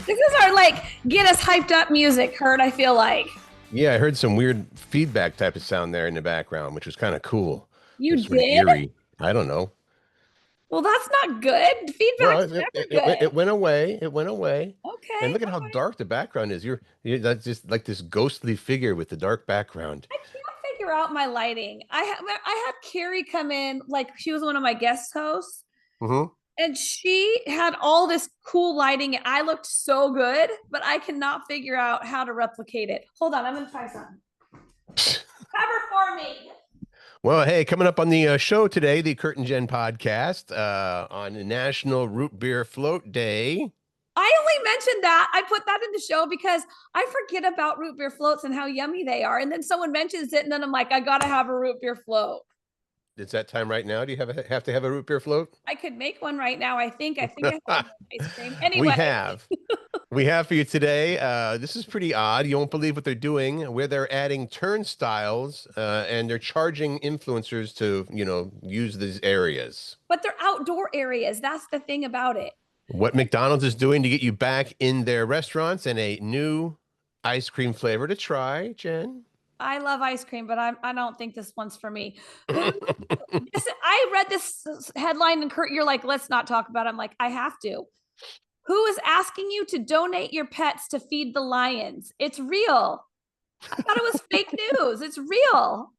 This is our like get us hyped up music, Kurt, I feel like. Yeah, I heard some weird feedback type of sound there in the background, which was kind of cool. It You was sort of did? eerie. I don't know. Well, that's not good. Well, Feedback's never good. it went away. It went away. And Okay. look at how dark the background is. You're that's just like this ghostly figure with the dark background. I can't figure out my lighting. I had Carrie come in, like she was one of my guest hosts, Hmm. and she had all this cool lighting. And I looked so good, but I cannot figure out how to replicate it. Hold on, I'm gonna try something. Cover for me. Well, hey, coming up on the show today, the Curtain Gen podcast on National Root Beer Float Day. I only mentioned that. I put that in the show because I forget about root beer floats and how yummy they are. And then someone mentions it, and then I'm like, I gotta have a root beer float. It's that time right now. Do you have to have a root beer float? I could make one right now. I think I have ice cream. We Anyway, have. We have for you today. This is pretty odd. You won't believe what they're doing, where they're adding turnstiles and they're charging influencers to, use these areas. but they're outdoor areas. That's the thing about it. What McDonald's is doing to get you back in their restaurants and a new ice cream flavor to try, Jen. I love ice cream, but I don't think this one's for me. I read this headline, and Kurt, you're like, let's not talk about it. I'm like, I have to. Who is asking you to donate your pets to feed the lions? It's real. I thought it was fake news. It's real.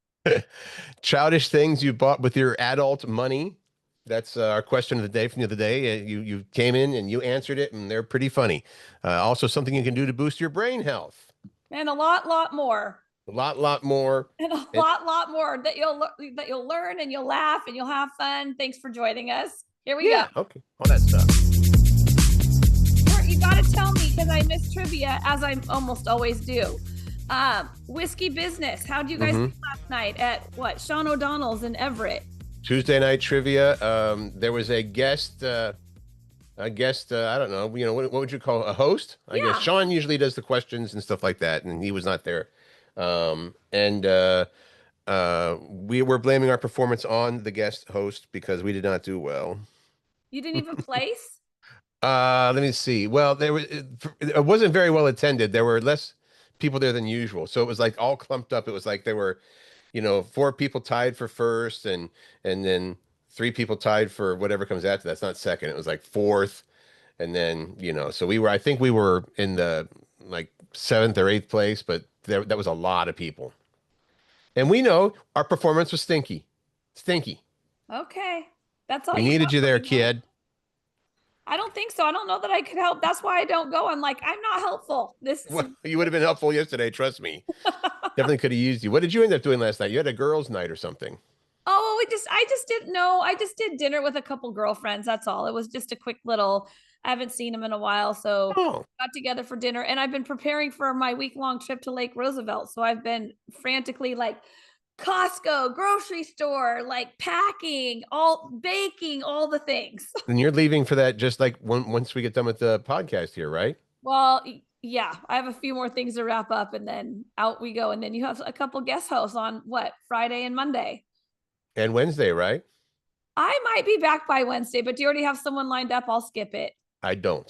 Childish things you bought with your adult money. That's our question of the day from the other day. You came in and you answered it, and they're pretty funny. Also, something you can do to boost your brain health. And a lot more. A lot more. And a lot more that you'll learn, and you'll laugh and you'll have fun. Thanks for joining us. Here we go. Okay. All that stuff. You got to tell me because I miss trivia, as I almost always do. Whiskey business. How did you guys do last night at what? Sean O'Donnell's in Everett. Tuesday night trivia. There was a guest. I don't know. What would you call a host? I guess Sean usually does the questions and stuff like that, and he was not there. We were blaming our performance on the guest host because we did not do well. You didn't even place? Let me see. Well, it wasn't very well attended. There were less people there than usual. So it was like all clumped up. It was like there were, four people tied for first and then three people tied for whatever comes after that. That's not second. It was like fourth. And then, so I think we were in the like seventh or eighth place, but that was a lot of people. And we know our performance was stinky. Stinky. Okay. That's all we needed you there, kid. I don't think so. I don't know that I could help. That's why I don't go. I'm like, I'm not helpful. Well, you would have been helpful yesterday. Trust me. Definitely could have used you. What did you end up doing last night? You had a girls' night or something. Oh, I just didn't know. I just did dinner with a couple girlfriends. That's all. It was just a quick little, I haven't seen them in a while. So got together for dinner, and I've been preparing for my week-long trip to Lake Roosevelt. So I've been frantically like Costco, grocery store, like packing, baking, all the things. And you're leaving for that just like once we get done with the podcast here, right? Well, yeah, I have a few more things to wrap up, and then out we go. And then you have a couple guest hosts on Friday and Monday. And Wednesday, right? I might be back by Wednesday, but do you already have someone lined up? I'll skip it. I don't.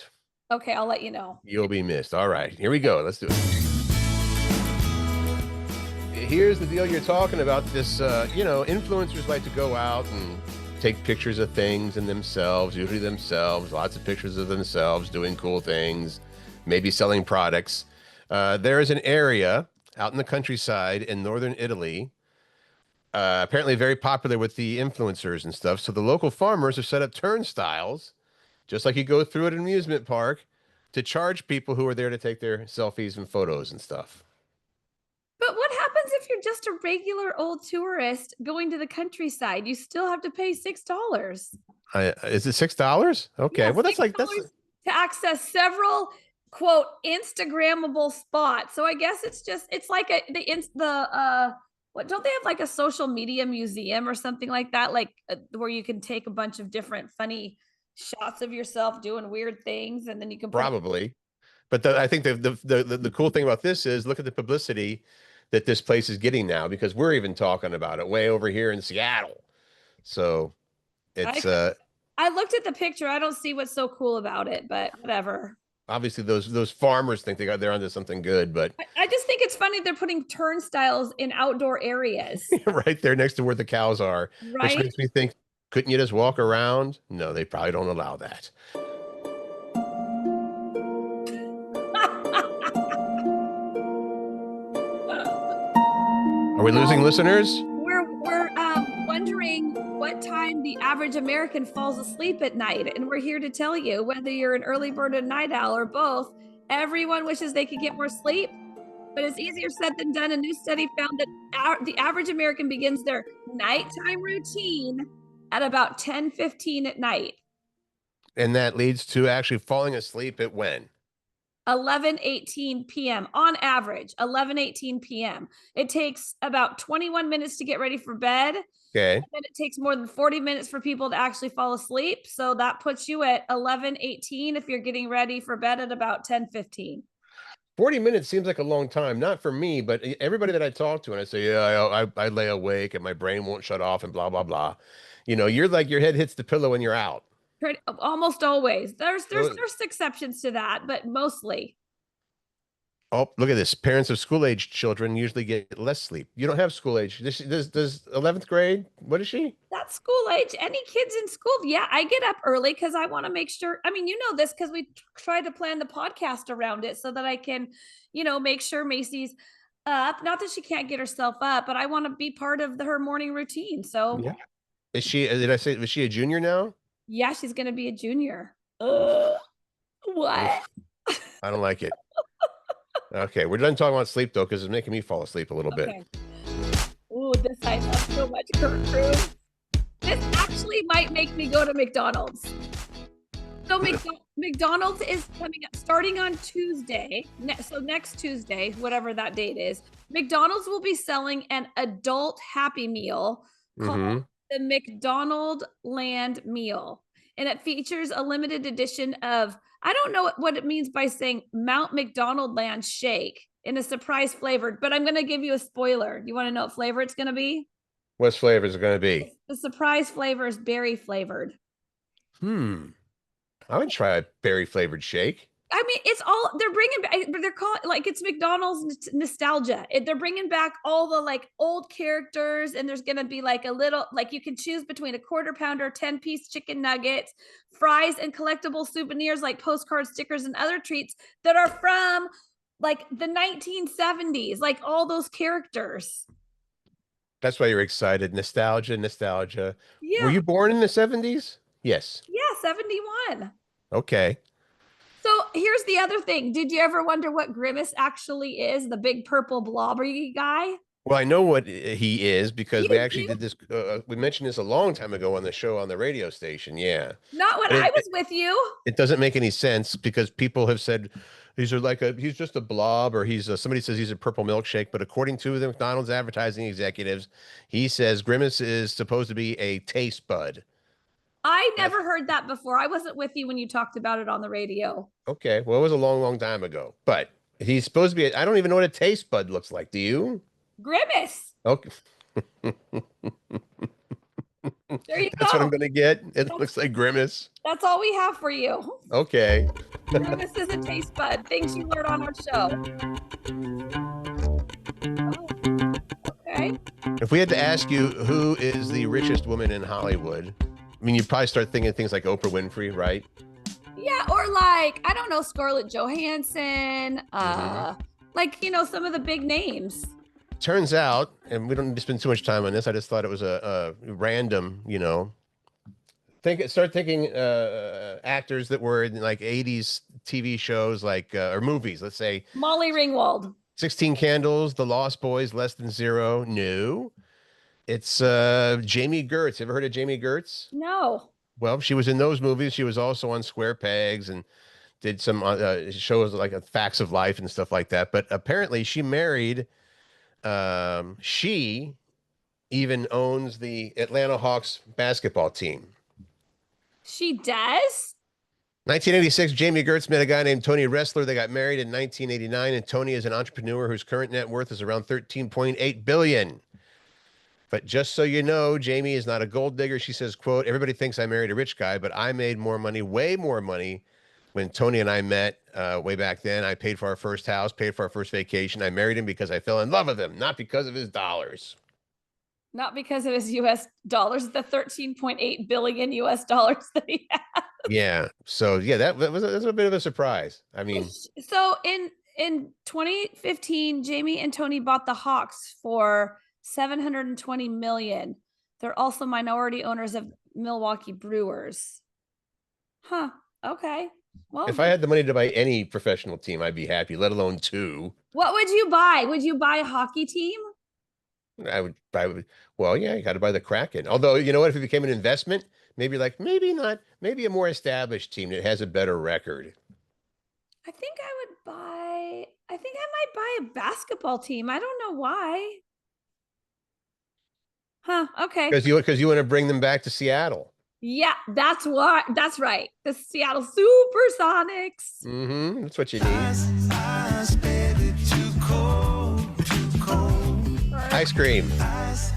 Okay, I'll let you know. You'll be missed. All right, here we go. Let's do it. Here's the deal you're talking about. This, influencers like to go out and take pictures of things and themselves, usually themselves, lots of pictures of themselves doing cool things, maybe selling products. There is an area out in the countryside in northern Italy, apparently very popular with the influencers and stuff. So the local farmers have set up turnstiles, just like you go through at an amusement park, to charge people who are there to take their selfies and photos and stuff. But what happens if you're just a regular old tourist going to the countryside? You still have to pay $6. Is it $6? Okay. Yeah, well, that's to access several quote Instagrammable spots. So I guess it's like what don't they have like a social media museum or something like that, like where you can take a bunch of different funny shots of yourself doing weird things, and then you can probably. But I think the cool thing about this is look at the publicity that this place is getting now, because we're even talking about it way over here in Seattle. So it's I looked at the picture. I don't see what's so cool about it, but whatever. obviously those farmers think they're onto something good, but I just think it's funny they're putting turnstiles in outdoor areas, right there next to where the cows are, which right? makes me think, couldn't you just walk around? No, they probably don't allow that. Are we losing listeners? We're wondering what time the average American falls asleep at night, and we're here to tell you whether you're an early bird or night owl or both. Everyone wishes they could get more sleep, but it's easier said than done. A new study found that the average American begins their nighttime routine at about 10:15 at night. And that leads to actually falling asleep at when? 11:18 p.m. on average, 11:18 p.m. It takes about 21 minutes to get ready for bed. Okay. And then it takes more than 40 minutes for people to actually fall asleep. So that puts you at 11:18 if you're getting ready for bed at about 10:15. 40 minutes seems like a long time, not for me, but everybody that I talk to, and I say, yeah, I lay awake and my brain won't shut off and blah, blah, blah. You're like your head hits the pillow and you're out. Almost always. There's So, exceptions to that, but mostly. oh, look at this. Parents of school-age children usually get less sleep. You don't have school age. Does 11th grade? What is she? That's school age. Any kids in school? Yeah, I get up early because I want to make sure. I mean, you know this because we try to plan the podcast around it so that I can, make sure Macy's up. Not that she can't get herself up, but I want to be part of her morning routine. So Yeah. Is she, did I say, was she a junior now? yeah, she's going to be a junior. Ugh, what? I don't like it. Okay, we're done talking about sleep though, because it's making me fall asleep a little bit. Oh, this I love so much, Kurt Crew. This actually might make me go to McDonald's. So McDonald's is coming up starting on Tuesday. So next Tuesday, whatever that date is, McDonald's will be selling an adult Happy Meal called the McDonald Land Meal. And it features a limited edition of, I don't know what it means by saying Mount McDonald Land Shake in a surprise flavored, but I'm going to give you a spoiler. You want to know what flavor it's going to be? What flavor is it going to be? The surprise flavor is berry flavored. I would try a berry flavored shake. I mean, it's all they're bringing back. They're calling like it's McDonald's nostalgia. They're bringing back all the like old characters, and there's gonna be like a little like you can choose between a quarter pounder, 10-piece chicken nuggets, fries, and collectible souvenirs like postcards, stickers, and other treats that are from like the 1970s, like all those characters. That's why you're excited. Nostalgia, nostalgia. Yeah. Were you born in the 70s? Yes. Yeah, 71. Okay. So here's the other thing. Did you ever wonder what Grimace actually is? The big purple blobbery guy? Well, I know what he is because we You actually do? did this. We mentioned this a long time ago on the show on the radio station. Yeah. Not when But I was with you. it doesn't make any sense because people have said he's just a blob, or somebody says he's a purple milkshake. But according to the McDonald's advertising executives, he says Grimace is supposed to be a taste bud. I never heard that before. I wasn't with you when you talked about it on the radio. Okay. Well, it was a long, long time ago, but he's supposed to be. I don't even know what a taste bud looks like. Do you? Grimace. Okay. There you That's go. what I'm gonna get. It looks like Grimace. That's all we have for you. Okay. Grimace is a taste bud. Things you learn on our show. Oh, okay. If we had to ask you who is the richest woman in Hollywood, I mean, you'd probably start thinking things like Oprah Winfrey, right? Yeah, or like, I don't know, Scarlett Johansson, like, some of the big names. Turns out, and we don't need to spend too much time on this, I just thought it was a random, start thinking actors that were in like 80s TV shows, like or movies, let's say Molly Ringwald. 16 Candles, The Lost Boys, Less Than Zero. No, it's Jamie Gertz. Ever heard of Jamie Gertz? No. Well, she was in those movies. She was also on Square Pegs and did some shows like Facts of Life and stuff like that. But apparently she married, she even owns the Atlanta Hawks basketball team. She does? 1986, Jamie Gertz met a guy named Tony Ressler. They got married in 1989, and Tony is an entrepreneur whose current net worth is around $13.8 billion. But just so you know, Jamie is not a gold digger. She says, quote, everybody thinks I married a rich guy, but I made more money, way more money when Tony and I met way back then. I paid for our first house, paid for our first vacation. I married him because I fell in love with him, not because of his dollars. Not because of his US dollars, the 13.8 billion US dollars that he has. Yeah. So yeah, that was a bit of a surprise. I mean, so in 2015, Jamie and Tony bought the Hawks for 720 million. They're also minority owners of Milwaukee Brewers. Huh. Okay. Well, if I had the money to buy any professional team, I'd be happy, let alone two. what would you buy? Would you buy a hockey team? I would buy, well, yeah, you got to buy the Kraken. Although, you know what, if it became an investment, maybe not, maybe a more established team that has a better record. I think I might buy a basketball team. I don't know why. Huh. Okay. Because you want to bring them back to Seattle. Yeah, that's why. That's right. The Seattle Supersonics. Mm-hmm. That's what you need. Ice cream. This,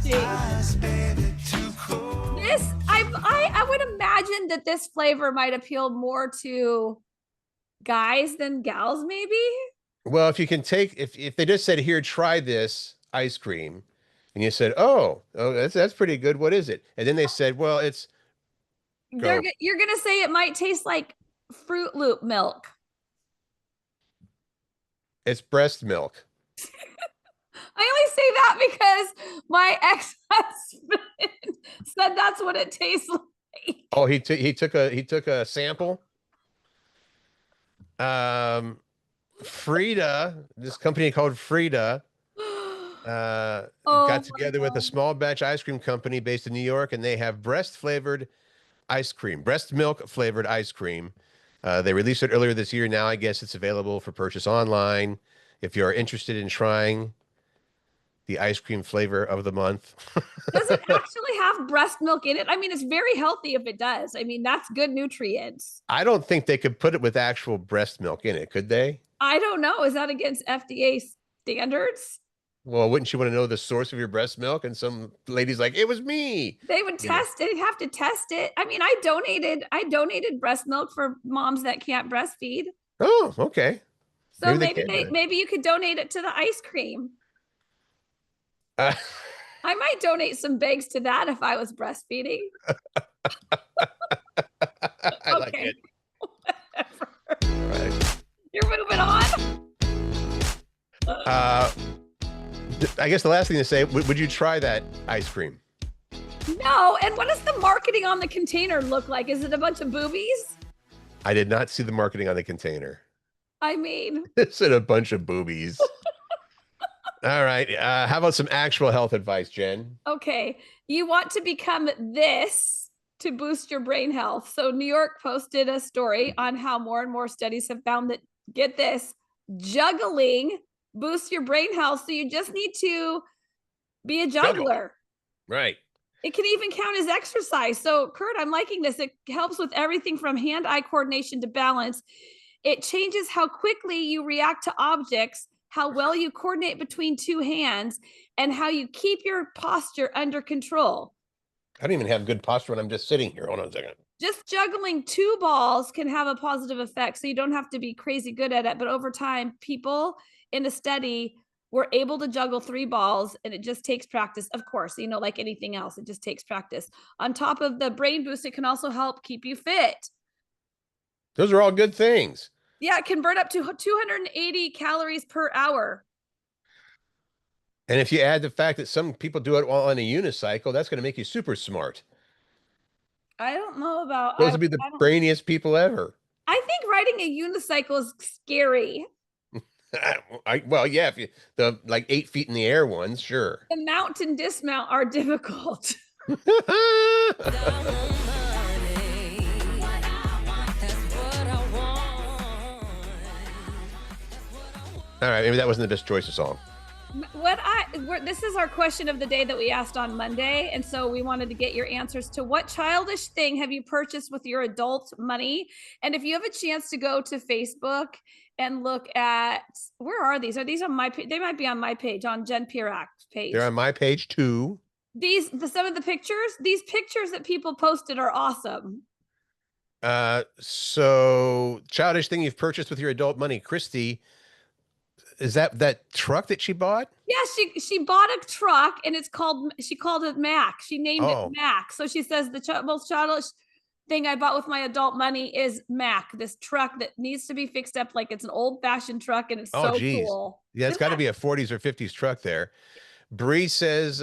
I would imagine that this flavor might appeal more to guys than gals, maybe. Well, if you can take, if they just said, here, try this ice cream, and you said, oh, that's pretty good. What is it? And then they said, well, it's. You're gonna say it might taste like Fruit Loop milk. It's breast milk. I only say that because my ex-husband said that's what it tastes like. Oh, he took a sample. Frida, this company called Frida, got together with a small batch ice cream company based in New York, and they have breast milk flavored ice cream. They released it earlier this year. Now I guess it's available for purchase online. If you're interested in trying the ice cream flavor of the month. Does it actually have breast milk in it? I mean, it's very healthy if it does. I mean, that's good nutrients. I don't think they could put it with actual breast milk in it, could they? I don't know. Is that against FDA standards? Well, wouldn't you want to know the source of your breast milk? And some lady's like, it was me. They would test it. They'd have to test it. I mean, I donated breast milk for moms that can't breastfeed. Oh, okay. So maybe you could donate it to the ice cream. I might donate some bags to that if I was breastfeeding. I like it. Right. You're moving on. I guess the last thing to say, would you try that ice cream? No. And what does the marketing on the container look like? Is it a bunch of boobies? I did not see the marketing on the container. I mean, it's a bunch of boobies. All right. How about some actual health advice, Jen? Okay. You want to become this to boost your brain health. So New York posted a story on how more and more studies have found that, get this, juggling boosts your brain health. So you just need to be a juggler. Right. It can even count as exercise. So Kurt, I'm liking this. It helps with everything from hand-eye coordination to balance. It changes how quickly you react to objects, how well you coordinate between two hands, and how you keep your posture under control. I don't even have good posture when I'm just sitting here. Hold on a second. Just juggling two balls can have a positive effect. So you don't have to be crazy good at it. But over time, people in a study were able to juggle 3 balls, and it just takes practice. Of course, you know, like anything else, it just takes practice. On top of the brain boost, it can also help keep you fit. Those are all good things. Yeah, it can burn up to 280 calories per hour. And if you add the fact that some people do it while on a unicycle, that's going to make you super smart. I don't know about... Those would be the brainiest people ever. I think riding a unicycle is scary. Well, yeah, if you the like 8 feet in the air ones, sure. The mount and dismount are difficult. All right, maybe that wasn't the best choice of song. This is our question of the day that we asked on Monday, and so we wanted to get your answers to what childish thing have you purchased with your adult money? And if you have a chance to go to Facebook and look at, where are these? Are these on my page? They might be on my page, on Jen Pirak's page. They're on my page too. Some of the pictures, these pictures that people posted are awesome. So childish thing you've purchased with your adult money, Christy. Is that truck that she bought? Yeah, she bought a truck and she called it Mac. She named it Oh, Mac. So she says the most childish thing I bought with my adult money is Mac, this truck that needs to be fixed up like it's an old fashioned truck and it's oh, so geez. cool. Yeah, it's Isn't got to that? be a 40s or 50s truck there. Bree says,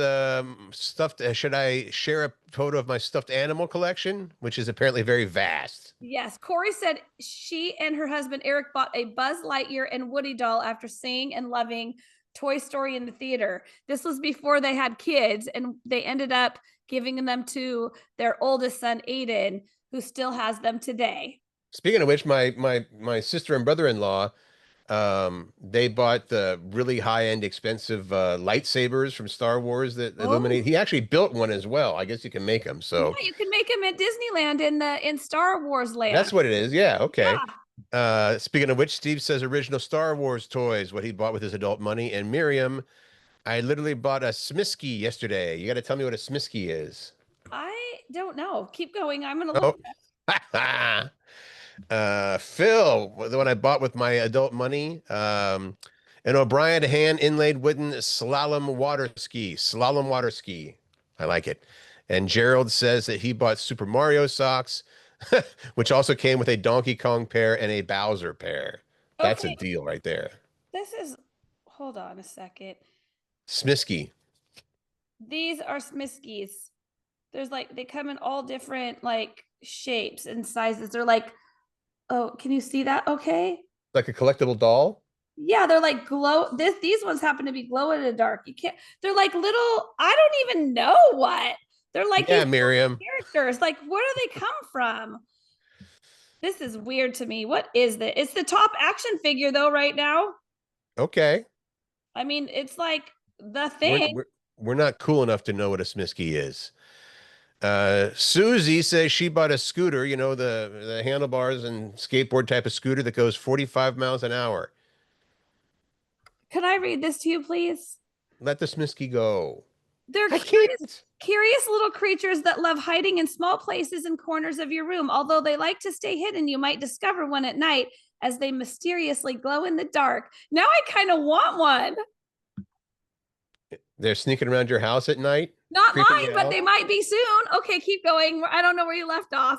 stuffed. Should I share a photo of my stuffed animal collection, which is apparently very vast? Yes, Corey said she and her husband Eric bought a Buzz Lightyear and Woody doll after seeing and loving Toy Story in the theater. This was before they had kids, and they ended up giving them to their oldest son Aiden, who still has them today. Speaking of which, my sister and brother-in-law, they bought the really high-end, expensive lightsabers from Star Wars that illuminate. Oh, He actually built one as well. I guess you can make them. yeah, So you can make them at Disneyland in Star Wars that's land. what it is. Yeah. Okay. Yeah, Speaking of which, Steve says original Star Wars toys, what he bought with his adult money. And Miriam, I literally bought a Smisky yesterday. You got to tell me what a Smisky is. I don't know. Keep going. I'm gonna look. Oh, Phil, the one I bought with my adult money. An O'Brien hand inlaid wooden slalom water ski. Slalom water ski. I like it. And Gerald says that he bought Super Mario socks, which also came with a Donkey Kong pair and a Bowser pair. That's a Okay, deal right there. this is. Hold on a second. Smisky. These are Smiskies. There's like they come in all different like shapes and sizes. They're like, oh, can you see that? Okay. Like a collectible doll? Yeah, they're like glow. These ones happen to be glow in the dark. You can't. They're like little. I don't even know what. They're like Yeah, these Miriam. characters. Like, where do they come from? This is weird to me. What is this? It's the top action figure though. Right now, Okay. I mean, it's like the We're thing. we're we're not cool enough to know what a Smisky is. Susie says she bought a scooter, the handlebars and skateboard type of scooter that goes 45 miles an hour. Can I read this to you, please? Let the Smisky go. They're I curious, can't. curious little creatures that love hiding in small places and corners of your room. Although they like to stay hidden, you might discover one at night as they mysteriously glow in the dark. Now I kind of want one. They're sneaking around your house at night, Not creeping mine, you but out. they might be soon. Okay, keep going. I don't know where you left off.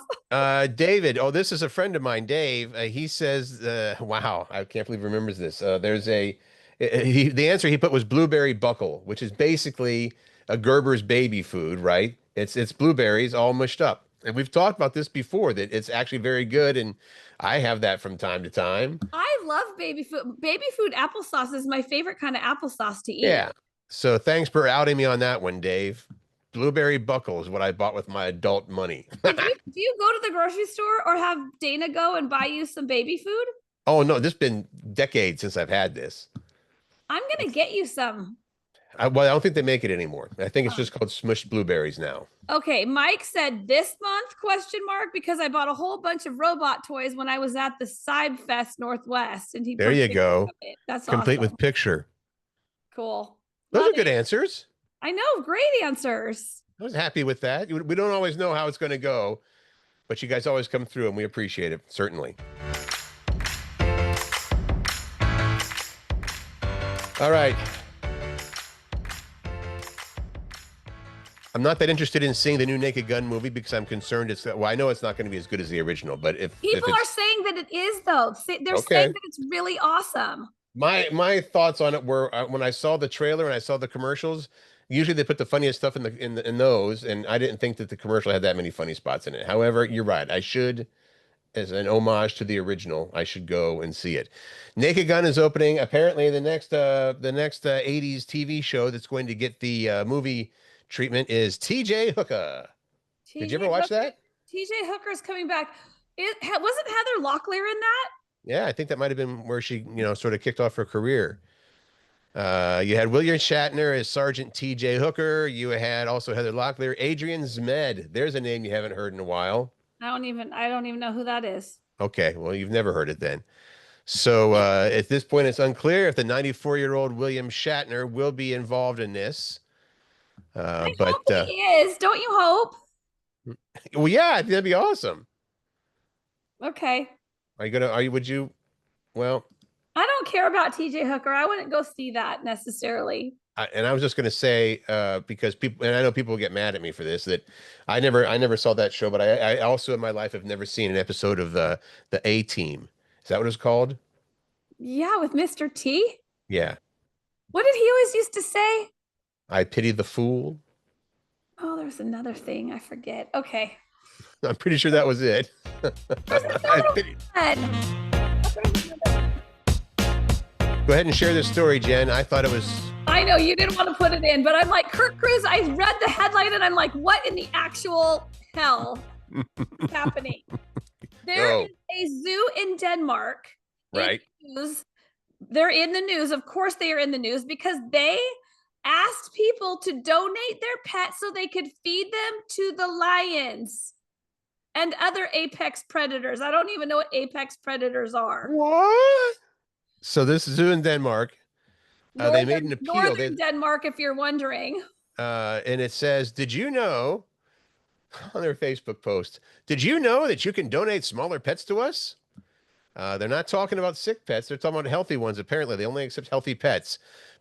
David, oh, this is a friend of mine, Dave. He says, wow, I can't believe he remembers this. The answer he put was blueberry buckle, which is basically a Gerber's baby food, right? It's blueberries all mushed up. And we've talked about this before, that it's actually very good, and I have that from time to time. I love baby food. Baby food applesauce is my favorite kind of applesauce to eat. Yeah. So thanks for outing me on that one, Dave. Blueberry buckle is what I bought with my adult money. Do you go to the grocery store or have Dana go and buy you some baby food? Oh no, this has been decades since I've had this. I'm gonna get you some. Well, I don't think they make it anymore. I think it's just called smushed blueberries now. Okay, Mike said this month question mark because I bought a whole bunch of robot toys when I was at the Side Fest Northwest and he There put you pictures go. of it. That's Complete awesome. with picture. Cool. Those Love are good it. answers. I know, great answers. I was happy with that. We don't always know how it's going to go, but you guys always come through and we appreciate it, certainly. All right. I'm not that interested in seeing the new Naked Gun movie because I'm concerned well, I know it's not going to be as good as the original, but if People are it's saying that it is though. They're saying okay. that it's really awesome. My thoughts on it were when I saw the trailer and I saw the commercials. Usually they put the funniest stuff in those, and I didn't think that the commercial had that many funny spots in it. However, you're right. I should, as an homage to the original, I should go and see it. Naked Gun is opening. Apparently, the next 80s TV show that's going to get the movie treatment is T.J. Hooker. Did you ever TJ watch Hooker, that? TJ Hooker's coming back. Wasn't Heather Locklear in that? Yeah, I think that might have been where she, sort of kicked off her career. You had William Shatner as Sergeant T.J. Hooker. You had also Heather Locklear, Adrian Zmed. There's a name you haven't heard in a while. I don't even know who that is. Okay, well, you've never heard it then. So at this point, it's unclear if the 94-year-old William Shatner will be involved in this. I But hope he is. Don't you hope? well, yeah, I think that'd be awesome. Okay. Would you, well, I don't care about TJ Hooker. I wouldn't go see that necessarily. and I was just going to say, because people, and I know people will get mad at me for this, that I never saw that show, but I also in my life have never seen an episode of the A Team. Is that what it's called? Yeah, with Mr. T. Yeah. What did he always used to say? I pity the fool. Oh, there's another thing. I forget. Okay. I'm pretty sure that was it. There's I another pity. one. Go ahead and share this story, Jen. I thought it was. I know you didn't want to put it in, but I'm like, Kurt Cruz, I read the headline and I'm like, what in the actual hell is happening? There is a zoo in Denmark. Right. They're in the news. Of course, they are in the news because they asked people to donate their pets so they could feed them to the lions and other apex predators. I don't even know what apex predators are. What? So this zoo in Denmark, they made an appeal. Northern Denmark, if you're wondering. And it says, did you know, on their Facebook post, did you know that you can donate smaller pets to us? They're not talking about sick pets. They're talking about healthy ones. Apparently, they only accept healthy pets.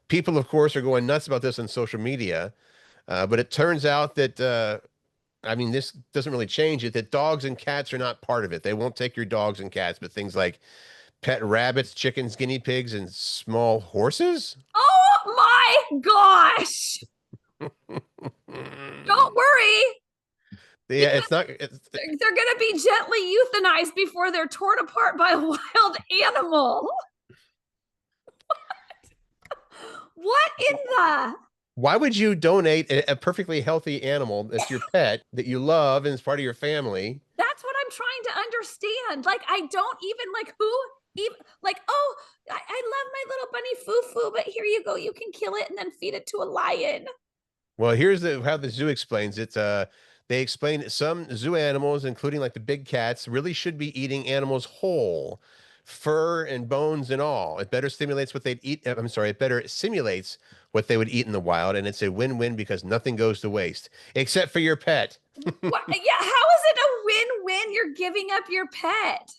People, of course, are going nuts about this on social media. But it turns out that, I mean, this doesn't really change it, that dogs and cats are not part of it. They won't take your dogs and cats, but things like pet rabbits, chickens, guinea pigs, and small horses. Oh my gosh. Don't worry. Yeah, it's not. They're going to be gently euthanized before they're torn apart by a wild animal. What in the? Why would you donate a perfectly healthy animal that's your pet that you love and is part of your family? That's what I'm trying to understand. Like, I don't even like who even like, oh, I love my little bunny Foo-Foo, but here you go. You can kill it and then feed it to a lion. Well, here's how the zoo explains it. They explain that some zoo animals, including like the big cats, really should be eating animals whole, fur and bones and all. It better stimulates what they'd eat. I'm sorry, it better simulates what they would eat in the wild, and it's a win-win because nothing goes to waste except for your pet. Yeah, how is it a win-win? You're giving up your pet.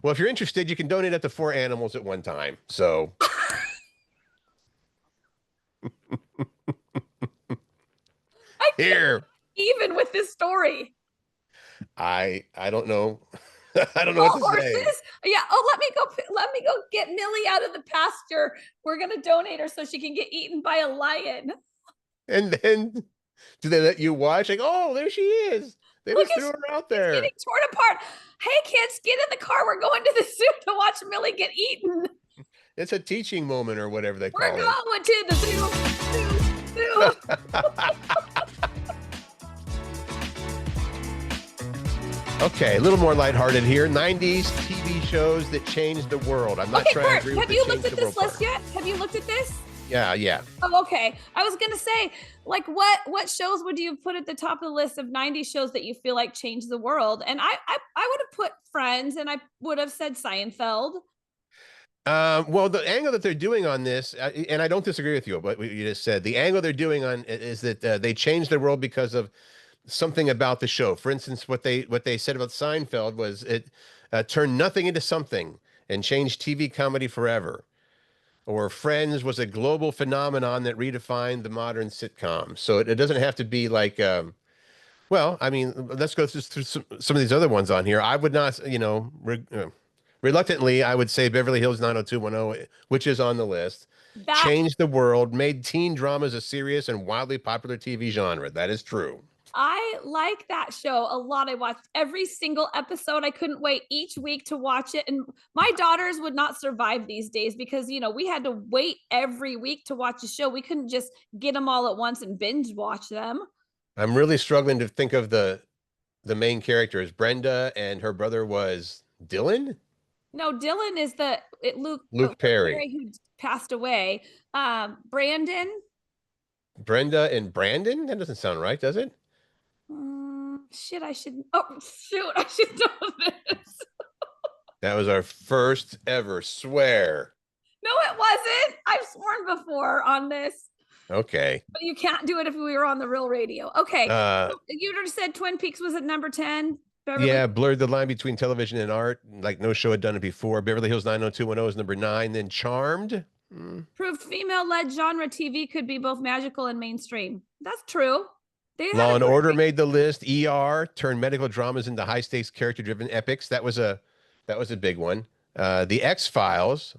Well, if you're interested, you can donate up to 4 animals at one time. So. Here. Even with this story. I don't know. I don't know what to horses? say. Yeah. Oh, let me go get Millie out of the pasture. We're gonna donate her so she can get eaten by a lion. And then do they let you watch? Like, oh, there she is. They just threw her out there. Getting torn apart. Hey kids, get in the car. We're going to the zoo to watch Millie get eaten. It's a teaching moment or whatever they call it. We're going to the zoo. Okay, a little more lighthearted here. 90s TV shows that changed the world. I'm not trying to agree with have you looked at this list yet? Have you looked at this? Yeah. Oh, okay. I was gonna say, like, what shows would you put at the top of the list of 90s shows that you feel like changed the world? And I would have put Friends, and I would have said Seinfeld. Well, the angle that they're doing on this, and I don't disagree with you, but what you just said, the angle they're doing on is that they changed the world because of something about the show. For instance, what they said about Seinfeld was it turned nothing into something and changed TV comedy forever. Or Friends was a global phenomenon that redefined the modern sitcom. So it doesn't have to be like, well, I mean, let's go through some of these other ones on here. I would not, reluctantly, I would say Beverly Hills 90210, which is on the list. Changed the world, made teen dramas a serious and wildly popular TV genre. That is true. I like that show a lot. I watched every single episode. I couldn't wait each week to watch it. And my daughters would not survive these days because, we had to wait every week to watch a show. We couldn't just get them all at once and binge watch them. I'm really struggling to think of the main characters. Brenda and her brother was Dylan? No, Dylan is Luke Perry, who passed away. Brandon. Brenda and Brandon? That doesn't sound right, does it? I should know this. That was our first ever swear. No, it wasn't. I've sworn before on this. Okay. But you can't do it if we were on the real radio. Okay. You just said Twin Peaks was at number 10. Beverly. Yeah, blurred the line between television and art. Like no show had done it before. Beverly Hills 90210 is number 9. Then Charmed. Proved female-led genre TV could be both magical and mainstream. That's true. They had Law a and good Order made the list. ER turned medical dramas into high stakes character driven epics. That was a big one. The X Files.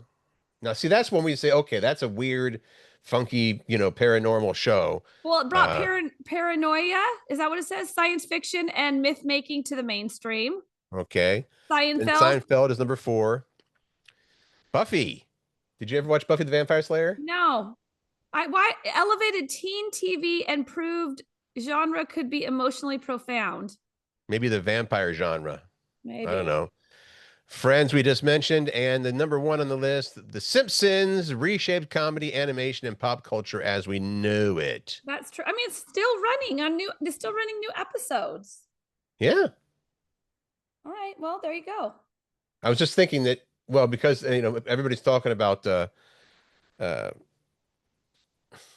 Now, see, that's when we say, okay, that's a weird, funky, paranormal show. Well, it brought paranoia. Is that what it says? Science fiction and myth making to the mainstream. Okay. And Seinfeld. Seinfeld is number 4. Buffy. Did you ever watch Buffy the Vampire Slayer? No. Why elevated teen TV and proved genre could be emotionally profound. Maybe the vampire genre. Maybe. I don't know. Friends, we just mentioned, and the number 1 on the list, The Simpsons, reshaped comedy, animation, and pop culture as we knew it. That's true. I mean, it's still running on they're still running new episodes. Yeah. All right. Well, there you go. I was just thinking that, well, because everybody's talking about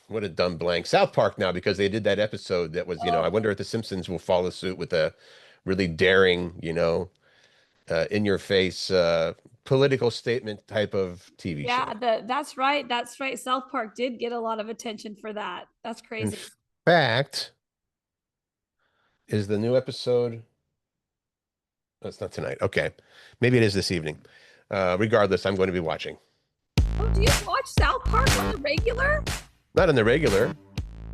what a dumb blank, South Park now, because they did that episode that was, I wonder if The Simpsons will follow suit with a really daring, in your face political statement type of TV show. Yeah, that's right. That's right. South Park did get a lot of attention for that. That's crazy. In fact, is the new episode? Oh, it's not tonight. Okay. Maybe it is this evening. Regardless, I'm going to be watching. Oh, do you watch South Park on the regular? Not on the regular.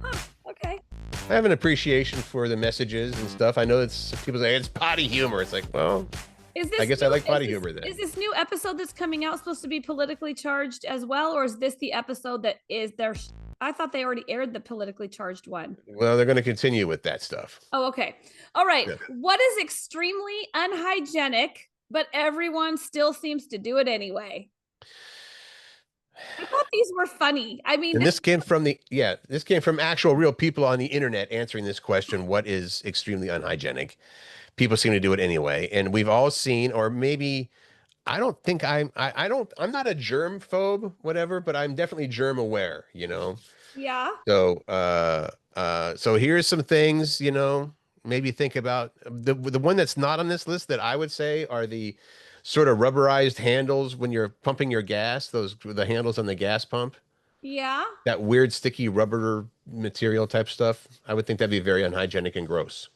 Huh, okay. I have an appreciation for the messages and stuff. I know it's people say it's potty humor. It's like, well, I guess I like potty humor then. Is this new episode that's coming out supposed to be politically charged as well? Or is this the episode that is there? I thought they already aired the politically charged one. Well, they're going to continue with that stuff. Oh, okay. All right. Yeah. What is extremely unhygienic, but everyone still seems to do it anyway? I thought these were funny. I mean, and this came from actual real people on the internet answering this question. What is extremely unhygienic? People seem to do it anyway. And we've all seen, or maybe, I don't think I'm not a germ phobe, whatever, but I'm definitely germ aware, Yeah. So here's some things, maybe think about. The one that's not on this list that I would say are the sort of rubberized handles when you're pumping your gas, the handles on the gas pump. Yeah. That weird sticky rubber material type stuff. I would think that'd be very unhygienic and gross.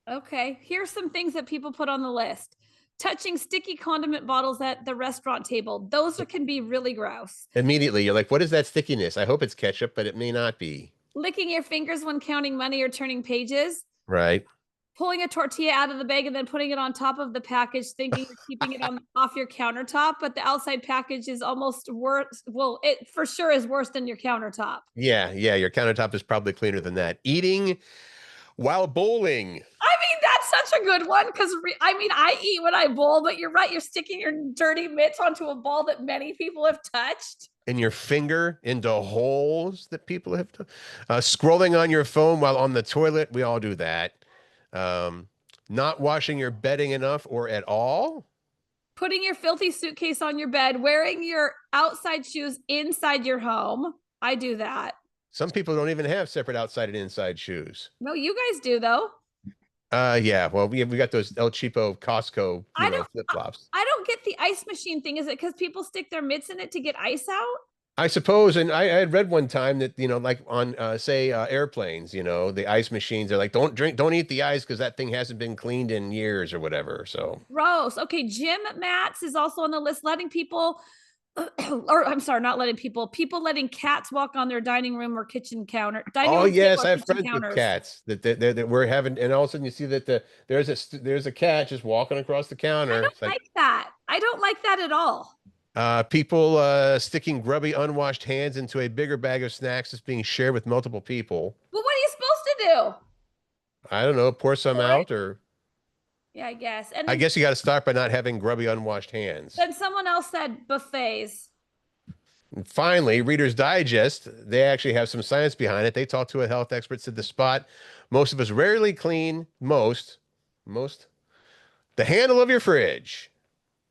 Okay. Here's some things that people put on the list. Touching sticky condiment bottles at the restaurant table. Those can be really gross. Immediately, you're like, what is that stickiness? I hope it's ketchup, but it may not be. Licking your fingers when counting money or turning pages. Right. Pulling a tortilla out of the bag and then putting it on top of the package, thinking you're keeping it off your countertop, but the outside package is almost worse. Well, it for sure is worse than your countertop. Yeah. Your countertop is probably cleaner than that. Eating while bowling. I mean, that's such a good one because I eat when I bowl, but you're right. You're sticking your dirty mitts onto a ball that many people have touched. And your finger into holes that people have done. Scrolling on your phone while on the toilet. We all do that. Not washing your bedding enough or at all. Putting your filthy suitcase on your bed. Wearing your outside shoes inside your home. I do that. Some people don't even have separate outside and inside shoes. No, you guys do though. Yeah. Well, we got those El Cheapo Costco flip flops. I don't get the ice machine thing. Is it because people stick their mitts in it to get ice out? I suppose, and I had read one time that like on airplanes, the ice machines are like don't eat the ice because that thing hasn't been cleaned in years or whatever. So gross. Okay, gym mats is also on the list. Letting people. Or I'm sorry, not letting people letting cats walk on their dining room or kitchen counter. Oh yes, I have friends with cats that we're having, and all of a sudden you see that there's a cat just walking across the counter. I don't like that. I don't like that at all. People sticking grubby, unwashed hands into a bigger bag of snacks that's being shared with multiple people. Well, what are you supposed to do? I don't know, pour some out or. Yeah, I guess. And I guess you got to start by not having grubby, unwashed hands. Then someone else said buffets. And finally, Reader's Digest, they actually have some science behind it. They talked to a health expert, said the spot most of us rarely clean, most, the handle of your fridge.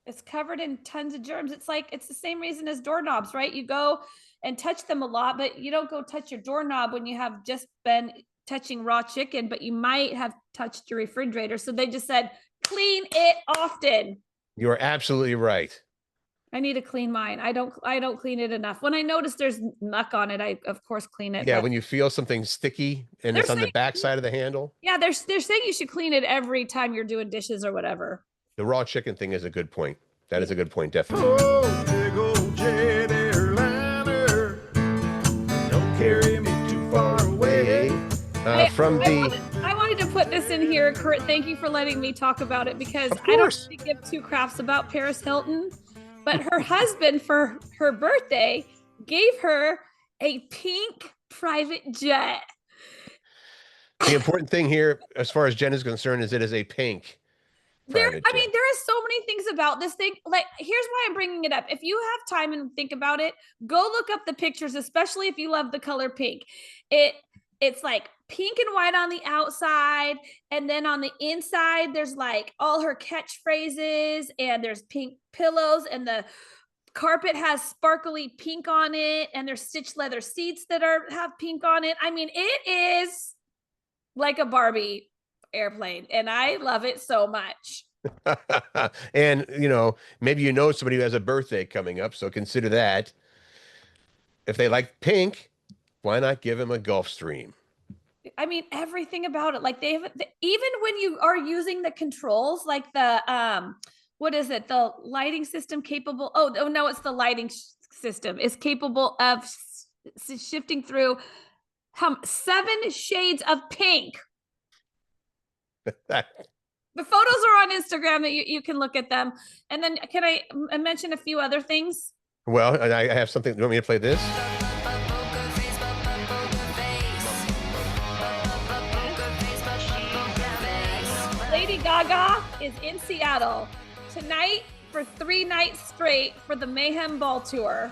It's covered in tons of germs. It's the same reason as doorknobs, right? You go and touch them a lot, but you don't go touch your doorknob when you have just been touching raw chicken, but you might have touched your refrigerator. So they just said, clean it often. You are absolutely right. I need to clean mine. I don't clean it enough. When I notice there's muck on it, I of course clean it. Yeah, when you feel something sticky and it's on the back side of the handle. Yeah, they're saying you should clean it every time you're doing dishes or whatever. The raw chicken thing is a good point. That is a good point, definitely. Oh, big old jet airliner, don't carry me too far away. I wanted to put this in here, Kurt. Thank you for letting me talk about it, because I don't really give two craps about Paris Hilton. But her husband, for her birthday, gave her a pink private jet. The important thing here, as far as Jen is concerned, is it is a pink private jet. There is so many things about this thing. Like, here's why I'm bringing it up. If you have time and think about it, go look up the pictures, especially if you love the color pink. It's like pink and white on the outside, and then on the inside there's like all her catchphrases, and there's pink pillows, and the carpet has sparkly pink on it, and there's stitched leather seats that have pink on it. I mean, it is like a Barbie airplane, and I love it so much. And maybe somebody who has a birthday coming up, so consider that. If they like pink, why not give him a Gulfstream? I mean, everything about it. Like, even when you are using the controls, like the what is it? The lighting system capable. Oh no, it's the lighting system is capable of shifting through 7 shades of pink. The photos are on Instagram that you can look at them. And then can I mention a few other things? Well, I have something. You want me to play this? Lady Gaga is in Seattle tonight for 3 nights straight for the Mayhem Ball Tour.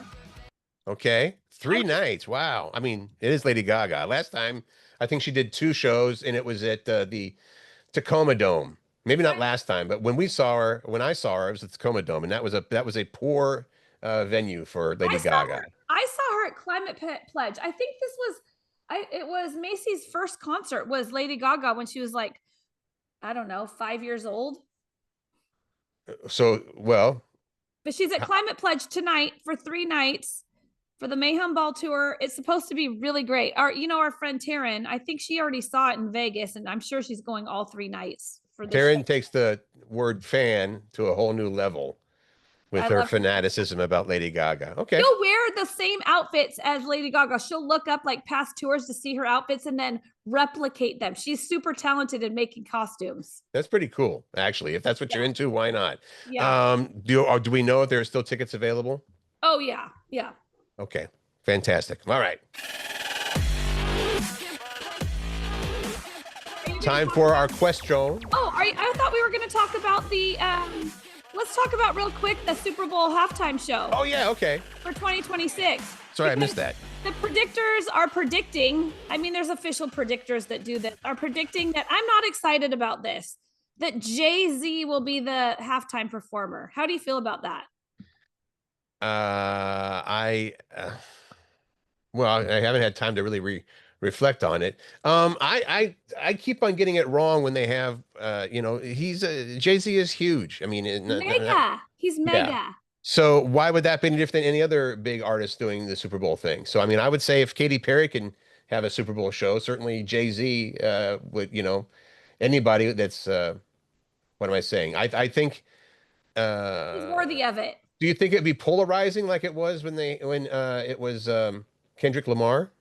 Okay. 3 nights. Wow. I mean, it is Lady Gaga. Last time, I think she did 2 shows, and it was at the Tacoma Dome. Maybe not last time, but when I saw her, it was at the Tacoma Dome, and that was a poor venue for Lady Gaga. I saw her at Climate Pledge. I think it was Macy's first concert was Lady Gaga when she was like, I don't know, 5 years old. So, well. But she's at Climate Pledge tonight for 3 nights for the Mayhem Ball Tour. It's supposed to be really great. Our friend Taryn, I think she already saw it in Vegas, and I'm sure she's going all 3 nights for this. Taryn takes the word fan to a whole new level with her fanaticism about Lady Gaga. Okay. She'll wear the same outfits as Lady Gaga. She'll look up like past tours to see her outfits and then replicate them. She's super talented in making costumes. That's pretty cool, actually. If that's what you're into, why not? Yeah. Do we know if there are still tickets available? Oh, yeah. Yeah. Okay. Fantastic. All right. Time for our question. Oh, I thought we were going to talk about the let's talk about real quick the Super Bowl halftime show. Oh yeah, okay. For 2026. Sorry, I missed that. The predictors are predicting, I mean, there's official predictors that do this, are predicting that I'm not excited about this, that Jay-Z will be the halftime performer. How do you feel about that? Well, I haven't had time to really reflect on it. I keep on getting it wrong when they have, Jay-Z is huge. I mean, he's mega. Yeah. So why would that be any different than any other big artist doing the Super Bowl thing? So, I mean, I would say if Katy Perry can have a Super Bowl show, certainly Jay-Z would, anybody that's, what am I saying? I think he's worthy of it. Do you think it'd be polarizing like it was when it was Kendrick Lamar?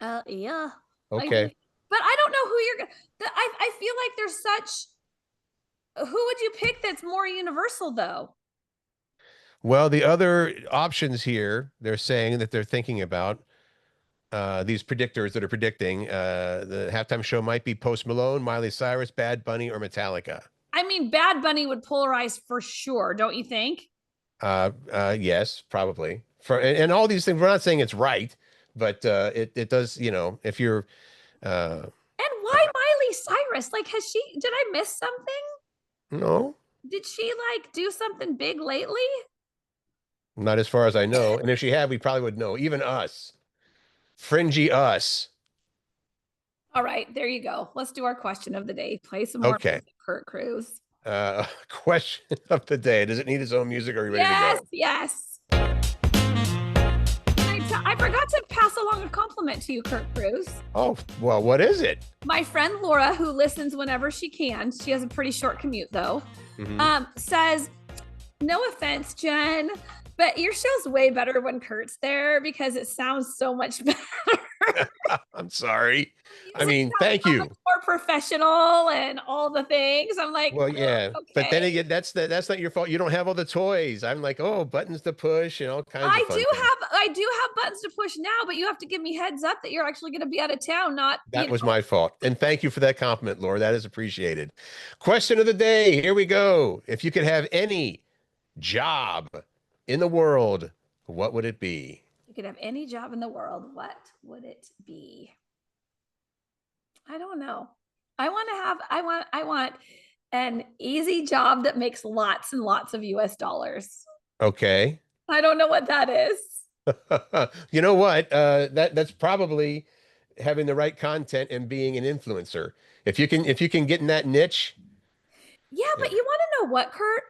Yeah. Okay. But I don't know who you're going to, I feel like there's such, who would you pick that's more universal though? Well, the other options here, they're saying that they're thinking about these predictors that are predicting the halftime show might be Post Malone, Miley Cyrus, Bad Bunny, or Metallica. I mean, Bad Bunny would polarize for sure, don't you think? Yes, probably. And all these things, we're not saying it's right, but it does, if you're and why Miley Cyrus? Like, did I miss something? No. Did she do something big lately? Not as far as I know. And if she had, we probably would know. Even us. Fringy us. All right, there you go. Let's do our question of the day. Play some more music, Kurt Cruz. Question of the day. Does it need its own music? Or are you ready Yes, to go? yes. I forgot to pass along a compliment to you, Kurt Cruz. Oh, well, what is it? My friend Laura, who listens whenever she can, she has a pretty short commute though, says, no offense, Jen, but your show's way better when Kurt's there because it sounds so much better. I'm sorry. I mean, thank you. More professional and all the things. I'm like, well, yeah, okay. But then again, that's not your fault. You don't have all the toys. I'm like, oh, buttons to push and all kinds of fun things. I do have buttons to push now, but you have to give me heads up that you're actually going to be out of town. Not that was my fault. And thank you for that compliment, Laura. That is appreciated. Question of the day. Here we go. If you could have any job in the world, what would it be? You could have any job in the world. What would it be? I don't know. I want an easy job that makes lots and lots of US dollars. Okay. I don't know what that is. You know what? That's probably having the right content and being an influencer. If you can get in that niche. Yeah, but you want to know what, Kurt?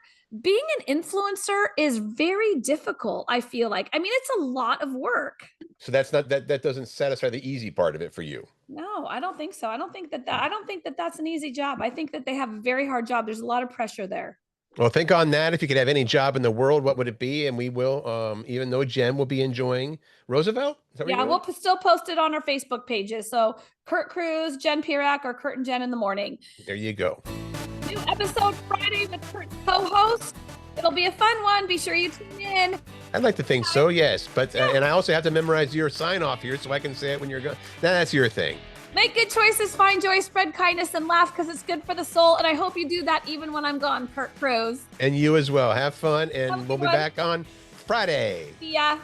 Being an influencer is very difficult, I feel like. I mean, it's a lot of work. So that doesn't satisfy the easy part of it for you. No, I don't think so. I don't think that that's an easy job. I think that they have a very hard job. There's a lot of pressure there. Well, think on that. If you could have any job in the world, what would it be? And we will, even though Jen will be enjoying Roosevelt. Yeah, we'll still post it on our Facebook pages. So Kurt Cruz, Jen Pirak, or Kurt and Jen in the morning. There you go. New episode Friday with Kurt's co-host. It'll be a fun one. Be sure you tune in. I'd like to think so, yes. But and I also have to memorize your sign off here so I can say it when you're going. That's your thing. Make good choices, find joy, spread kindness, and laugh because it's good for the soul. And I hope you do that even when I'm gone, Kurt Cruz. And you as well. Have fun, and we'll be back on Friday. See ya.